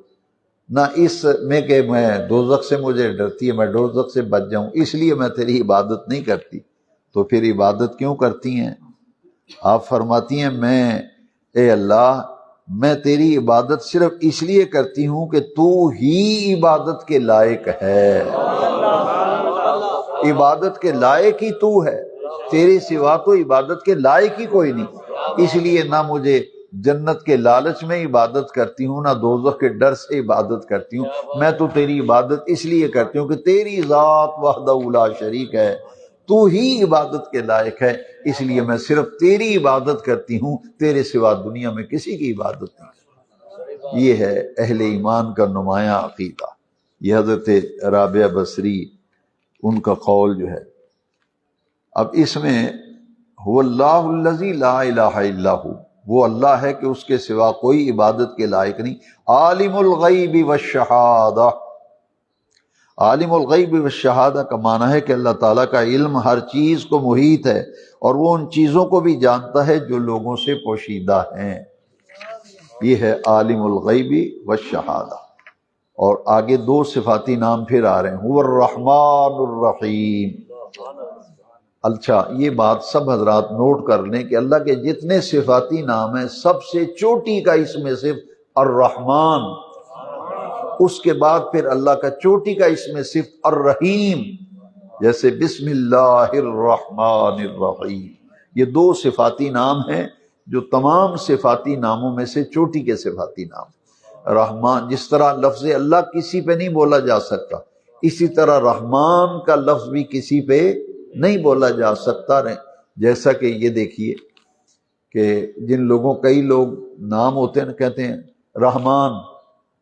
نہ اس میں کہ میں دوزخ سے مجھے ڈرتی ہے میں دوزخ سے بچ جاؤں، اس لیے میں تیری عبادت نہیں کرتی۔ تو پھر عبادت کیوں کرتی ہیں؟ آپ فرماتی ہیں اے اللہ میں تیری عبادت صرف اس لیے کرتی ہوں کہ تو ہی عبادت کے لائق ہے، عبادت کے لائق ہی تو ہے، تیرے سوا تو عبادت کے لائق ہی کوئی نہیں، اس لیے نہ مجھے جنت کے لالچ میں عبادت کرتی ہوں، نہ دوزخ کے ڈر سے عبادت کرتی ہوں، میں تو تیری عبادت اس لیے کرتی ہوں کہ تیری ذات وحدہ لا شریک ہے، تو ہی عبادت کے لائق ہے، اس لیے میں صرف تیری عبادت کرتی ہوں، تیرے سوا دنیا میں کسی کی عبادت نہیں۔ یہ ہے اہل ایمان کا نمایاں عقیدہ، یہ حضرت رابعہ بصری ان کا قول جو ہے۔ اب اس میں هو اللہ الذی لا الہ الا ہو، وہ اللہ ہے کہ اس کے سوا کوئی عبادت کے لائق نہیں، عالم الغیب والشہادہ۔ عالم الغیب والشہادہ کا معنی ہے کہ اللہ تعالیٰ کا علم ہر چیز کو محیط ہے، اور وہ ان چیزوں کو بھی جانتا ہے جو لوگوں سے پوشیدہ ہیں، یہ ہے عالم الغیب والشہادہ۔ اور آگے دو صفاتی نام پھر آ رہے ہیں، هو الرحمن الرحیم۔ اچھا یہ بات سب حضرات نوٹ کر لیں کہ اللہ کے جتنے صفاتی نام ہیں سب سے چوٹی کا اسم صرف الرحمن، اس کے بعد پھر اللہ کا چوٹی کا اسم صرف الرحیم، جیسے بسم اللہ الرحمن الرحیم۔ یہ دو صفاتی نام ہیں جو تمام صفاتی ناموں میں سے چوٹی کے صفاتی نام۔ رحمان، جس طرح لفظ اللہ کسی پہ نہیں بولا جا سکتا، اسی طرح رحمان کا لفظ بھی کسی پہ نہیں بولا جا سکتا۔ جیسا کہ یہ دیکھیے کہ جن لوگوں کئی لوگ نام ہوتے ہیں کہتے ہیں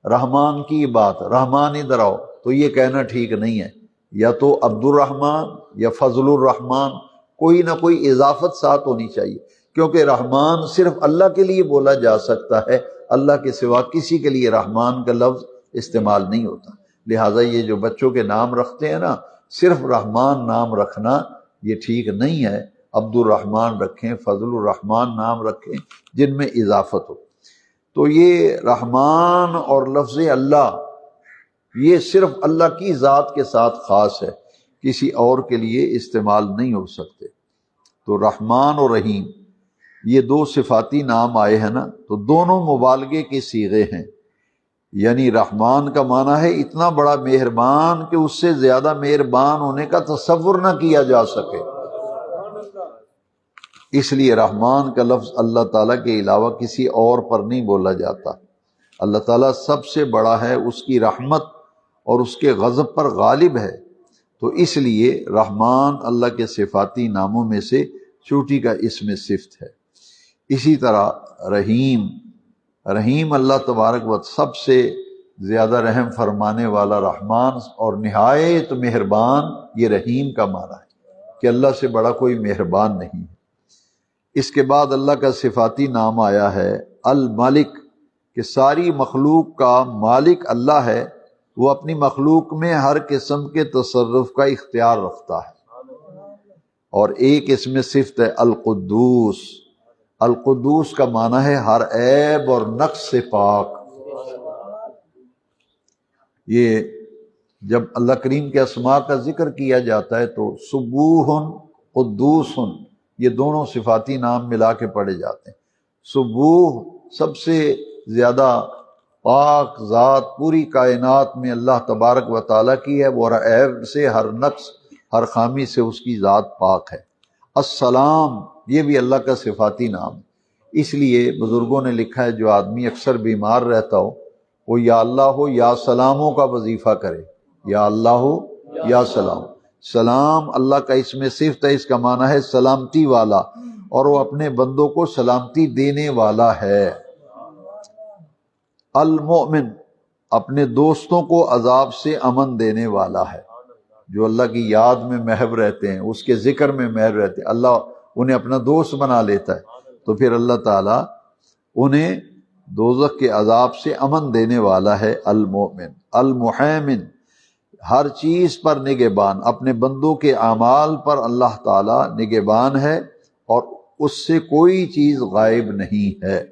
رحمان کی بات، رحمان ادھر آؤ، تو یہ کہنا ٹھیک نہیں ہے، یا تو عبد الرحمن یا فضل الرحمن، کوئی نہ کوئی اضافت ساتھ ہونی چاہیے، کیونکہ رحمان صرف اللہ کے لیے بولا جا سکتا ہے، اللہ کے سوا کسی کے لیے رحمان کا لفظ استعمال نہیں ہوتا۔ لہٰذا یہ جو بچوں کے نام رکھتے ہیں نا، صرف رحمان نام رکھنا یہ ٹھیک نہیں ہے، عبد الرحمن رکھیں، فضل الرحمن نام رکھیں جن میں اضافت ہو۔ تو یہ رحمان اور لفظ اللہ یہ صرف اللہ کی ذات کے ساتھ خاص ہے، کسی اور کے لیے استعمال نہیں ہو سکتے۔ تو رحمان اور رحیم یہ دو صفاتی نام آئے ہیں نا، تو دونوں مبالغے کے صیغے ہیں، یعنی رحمان کا معنی ہے اتنا بڑا مہربان کہ اس سے زیادہ مہربان ہونے کا تصور نہ کیا جا سکے، اس لیے رحمان کا لفظ اللہ تعالیٰ کے علاوہ کسی اور پر نہیں بولا جاتا۔ اللہ تعالیٰ سب سے بڑا ہے، اس کی رحمت اور اس کے غضب پر غالب ہے، تو اس لیے رحمان اللہ کے صفاتی ناموں میں سے چوٹی کا اسم صفت ہے۔ اسی طرح رحیم اللہ تبارک و سب سے زیادہ رحم فرمانے والا رحمان اور نہایت مہربان، یہ رحیم کا معنی ہے کہ اللہ سے بڑا کوئی مہربان نہیں ہے۔ اس کے بعد اللہ کا صفاتی نام آیا ہے الملک، کہ ساری مخلوق کا مالک اللہ ہے، وہ اپنی مخلوق میں ہر قسم کے تصرف کا اختیار رکھتا ہے۔ اور ایک اسم صفت ہے القدوس، القدوس کا معنی ہے ہر عیب اور نقص سے پاک۔ یہ جب اللہ کریم کے اسماء کا ذکر کیا جاتا ہے تو سبوح قدوس یہ دونوں صفاتی نام ملا کے پڑھے جاتے ہیں۔ سبوح سب سے زیادہ پاک ذات پوری کائنات میں اللہ تبارک و تعالیٰ کی ہے، وہ ہر عیب سے، ہر نقص، ہر خامی سے اس کی ذات پاک ہے۔ السلام یہ بھی اللہ کا صفاتی نام، اس لیے بزرگوں نے لکھا ہے جو آدمی اکثر بیمار رہتا ہو وہ یا اللہ ہو یا سلاموں کا وظیفہ کرے، یا اللہ ہو یا سلام۔ سلام اللہ کا اسم صفت ہے، اس کا معنی ہے سلامتی والا، اور وہ اپنے بندوں کو سلامتی دینے والا ہے۔ المؤمن اپنے دوستوں کو عذاب سے امن دینے والا ہے، جو اللہ کی یاد میں محو رہتے ہیں، اس کے ذکر میں محو رہتے ہیں، اللہ انہیں اپنا دوست بنا لیتا ہے، تو پھر اللہ تعالیٰ انہیں دوزخ کے عذاب سے امن دینے والا ہے المؤمن المحیمن، ہر چیز پر نگہبان، اپنے بندوں کے اعمال پر اللہ تعالی نگہبان ہے اور اس سے کوئی چیز غائب نہیں ہے۔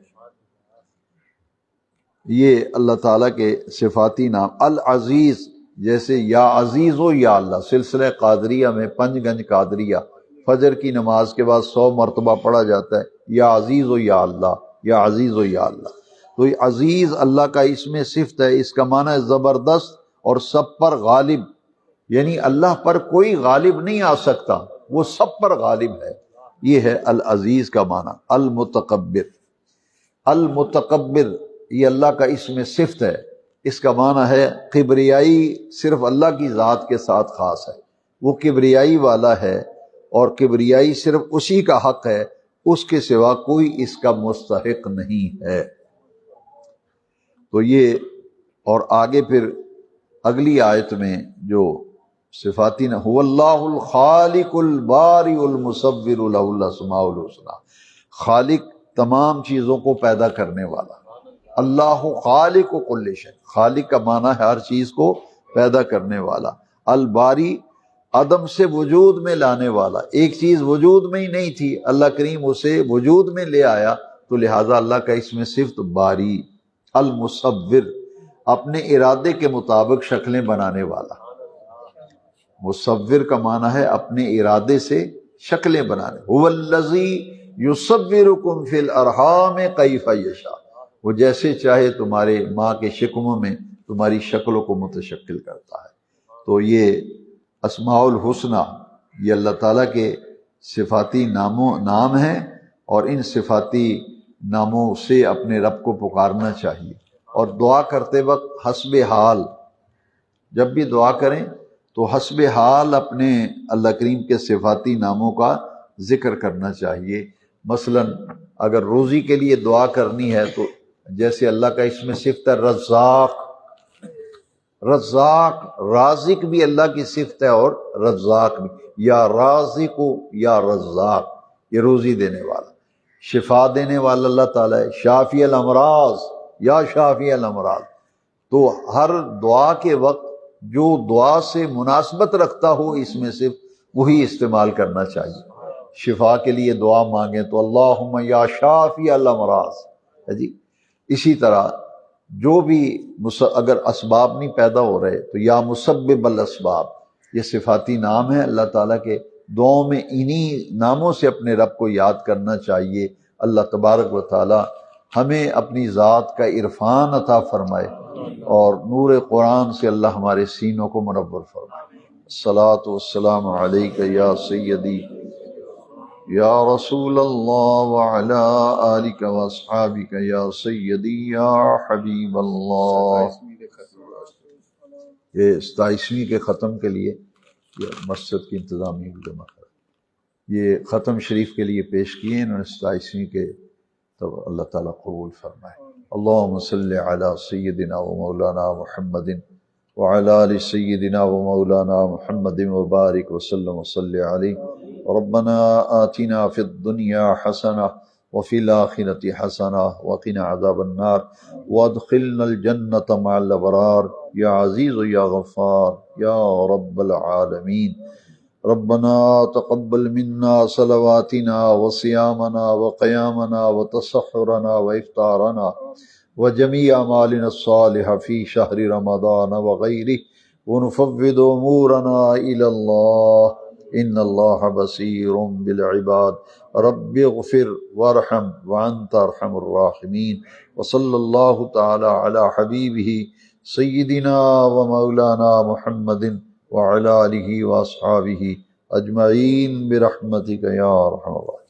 یہ اللہ تعالیٰ کے صفاتی نام۔ العزیز، جیسے یا عزیز و یا اللہ، سلسلہ قادریہ میں پنج گنج قادریہ فجر کی نماز کے بعد 100 مرتبہ پڑھا جاتا ہے یا عزیز و یا اللہ، یا عزیز و یا اللہ۔ تو یہ عزیز اللہ کا اسم صفت ہے، اس کا معنی ہے زبردست اور سب پر غالب، یعنی اللہ پر کوئی غالب نہیں آ سکتا، وہ سب پر غالب ہے، یہ ہے العزیز کا معنی۔ المتکبر، المتکبر یہ اللہ کا اسم صفت ہے، اس کا معنی ہے کبریائی صرف اللہ کی ذات کے ساتھ خاص ہے، وہ کبریائی والا ہے اور کبریائی صرف اسی کا حق ہے، اس کے سوا کوئی اس کا مستحق نہیں ہے۔ تو یہ، اور آگے پھر اگلی آیت میں جو صفاتی نہ هو اللہ الخالق البارئ المصور له الاسماء الحسنى، خالق تمام چیزوں کو پیدا کرنے والا، اللہ خالق کل شیء، خالق کا معنی ہے ہر چیز کو پیدا کرنے والا، الباری عدم سے وجود میں لانے والا، ایک چیز وجود میں ہی نہیں تھی، اللہ کریم اسے وجود میں لے آیا، تو لہٰذا اللہ کا اسم صفت باری۔ المصور اپنے ارادے کے مطابق شکلیں بنانے والا، مصور کا معنی ہے اپنے ارادے سے شکلیں بنانے، هو الذی یصورکم فی الارحام کیف یشاء، وہ جیسے چاہے تمہارے ماں کے شکموں میں تمہاری شکلوں کو متشکل کرتا ہے۔ تو یہ اسماء الحسنہ یہ اللہ تعالیٰ کے صفاتی نام ہیں، اور ان صفاتی ناموں سے اپنے رب کو پکارنا چاہیے، اور دعا کرتے وقت حسب حال، جب بھی دعا کریں تو حسب حال اپنے اللہ کریم کے صفاتی ناموں کا ذکر کرنا چاہیے۔ مثلا اگر روزی کے لیے دعا کرنی ہے تو جیسے اللہ کا اسم صفت ہے رزاق، رزاق رازق بھی اللہ کی صفت ہے اور رزاق بھی، یا رازق یا رزاق، یہ روزی دینے والا، شفا دینے والا اللہ تعالیٰ ہے، شافی الامراض یا شافی الامراض۔ تو ہر دعا کے وقت جو دعا سے مناسبت رکھتا ہو اس میں صرف وہی استعمال کرنا چاہیے۔ شفا کے لیے دعا مانگیں تو اللہم یا شافی الامراض ہے جی۔ اسی طرح جو بھی اگر اسباب نہیں پیدا ہو رہے تو یا مسبب الاسباب، یہ صفاتی نام ہے اللہ تعالیٰ کے، دعاؤں میں انہی ناموں سے اپنے رب کو یاد کرنا چاہیے۔ اللہ تبارک و تعالی ہمیں اپنی ذات کا عرفان عطا فرمائے اور نور قرآن سے اللہ ہمارے سینوں کو منور فرمائے۔ الصلاۃ والسلام علیک یا سیدی یا رسول اللہ وعلا آلک واصحابک یا سیدی یا حبیب اللہ۔ یہ 27ویں کے ختم کے لیے یہ مسجد کی انتظامیہ کو جمع کرا، یہ ختم شریف کے لیے پیش کیے انہوں نے 27ویں کے، تو اللہ تعالیٰ قبول فرمائے۔ اللہم صلی علی سیدنا و مولانا محمد وعلی آل سیدنا و مولانا محمد وبارک وسلم وصلی علیہ۔ ربنا آتنا فی الدنیا حسنہ وفی الآخرۃ حسنہ وقنا عذاب النار وادخلنا الجنۃ مع الابرار یا عزیز یا غفار یا رب العالمین۔ ربنا تقبل منا صلواتنا وصيامنا وقيامنا وتسحرنا وإفطارنا وجميع أعمالنا الصالحة في شهر رمضان وغيره، ونفوض أمورنا إلى الله إن الله بصير بالعباد۔ رب اغفر وارحم وأنت أرحم الراحمين، وصلى الله تعالى على حبيبه سيدنا ومولانا محمد وعلى آله وأصحابه أجمعين برحمتك يا أرحم الراحمين۔